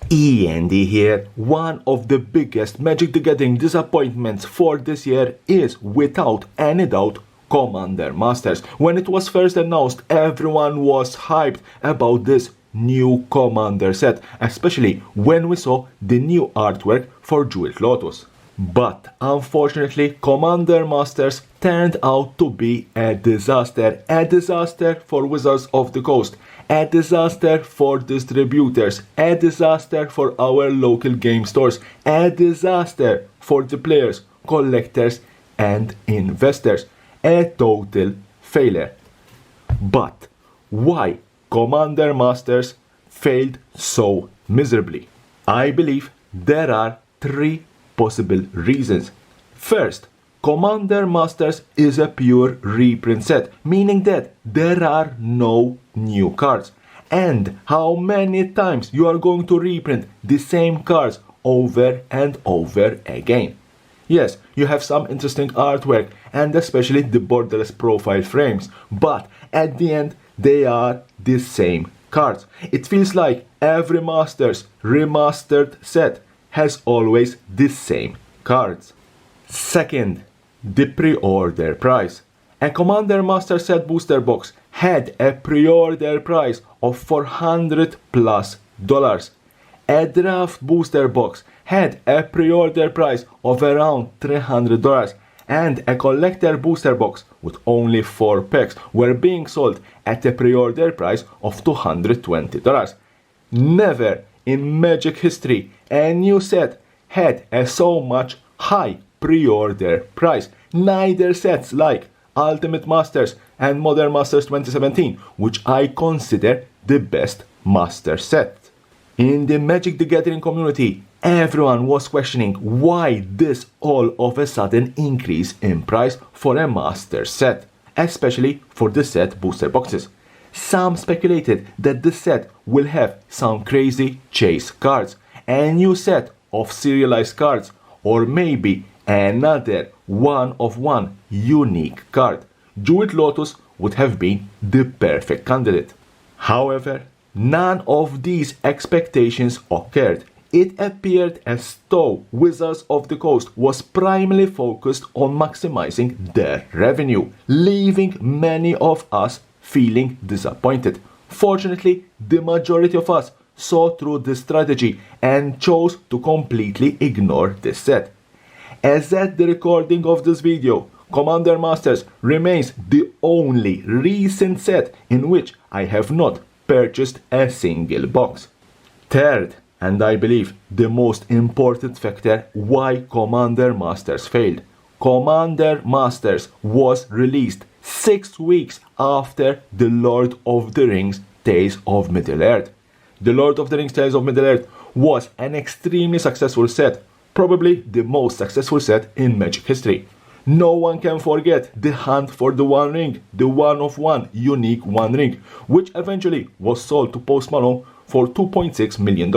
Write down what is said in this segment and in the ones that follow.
E.N.D here. One of the biggest Magic the Gathering disappointments for this year is, without any doubt, Commander Masters. When it was first announced, everyone was hyped about this new Commander set, especially when we saw the new artwork for Jeweled Lotus. But unfortunately, Commander Masters turned out to be a disaster for Wizards of the Coast, a disaster for distributors, a disaster for our local game stores, a disaster for the players, collectors and investors, a total failure. But why Commander Masters failed so miserably? I believe there are three possible reasons. First, Commander Masters is a pure reprint set, meaning that there are no new cards. And how many times you are going to reprint the same cards over and over again? Yes, you have some interesting artwork and especially the borderless profile frames, but at the end they are the same cards. It feels like every Masters remastered set has always the same cards. Second, the pre-order price. A Commander Master Set booster box had a pre-order price of $400+. A draft booster box had a pre-order price of around $300, and a collector booster box with only 4 packs were being sold at a pre-order price of $220. Never in Magic history a new set had a so much high pre-order price. Neither sets like Ultimate Masters and Modern Masters 2017, which I consider the best Master set. In the Magic the Gathering community, everyone was questioning why this all of a sudden increase in price for a Master set, especially for the set booster boxes. Some speculated that the set will have some crazy chase cards, a new set of serialized cards, or maybe another one-of-one unique card. Jeweled Lotus would have been the perfect candidate. However, none of these expectations occurred. It appeared as though Wizards of the Coast was primarily focused on maximizing their revenue, leaving many of us feeling disappointed. Fortunately, the majority of us saw through this strategy and chose to completely ignore this set. As at the recording of this video, Commander Masters remains the only recent set in which I have not purchased a single box. Third, and I believe the most important factor why Commander Masters failed. Commander Masters was released 6 weeks after the Lord of the Rings Tales of Middle-earth. The Lord of the Rings Tales of Middle-earth was an extremely successful set, probably the most successful set in Magic history. No one can forget the hunt for the One Ring, the one-of-one unique One Ring, which eventually was sold to Post Malone for $2.6 million.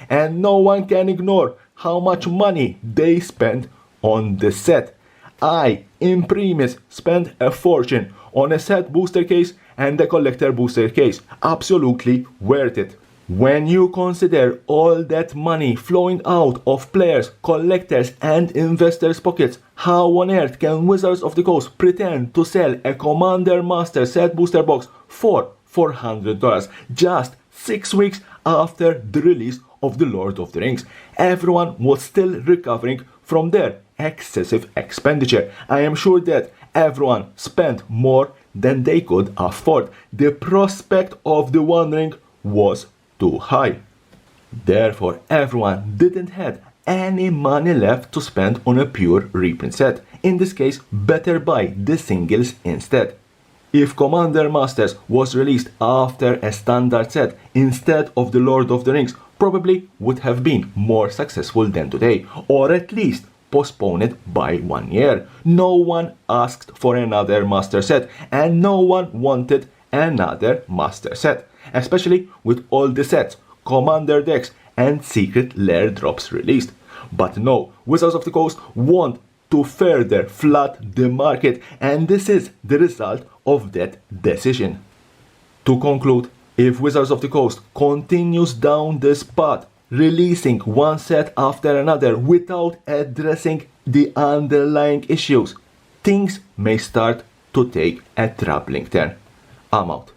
And no one can ignore how much money they spent on the set. I, in premise, spent a fortune on a set booster case and a collector booster case. Absolutely worth it. When you consider all that money flowing out of players, collectors and investors' pockets, how on earth can Wizards of the Coast pretend to sell a Commander Master set booster box for $400 just 6 weeks after the release of The Lord of the Rings? Everyone was still recovering from their excessive expenditure. I am sure that everyone spent more than they could afford. The prospect of the One Ring was too high. Therefore, everyone didn't have any money left to spend on a pure reprint set. In this case, better buy the singles instead. If Commander Masters was released after a standard set instead of the Lord of the Rings, probably would have been more successful than today, or at least postpone it by 1 year. No one asked for another Master set, and no one wanted another Master set, especially with all the sets, Commander decks and secret lair drops released. But no, Wizards of the Coast want to further flood the market, and this is the result of that decision. To conclude, if Wizards of the Coast continues down this path, releasing one set after another without addressing the underlying issues, things may start to take a troubling turn. I'm out.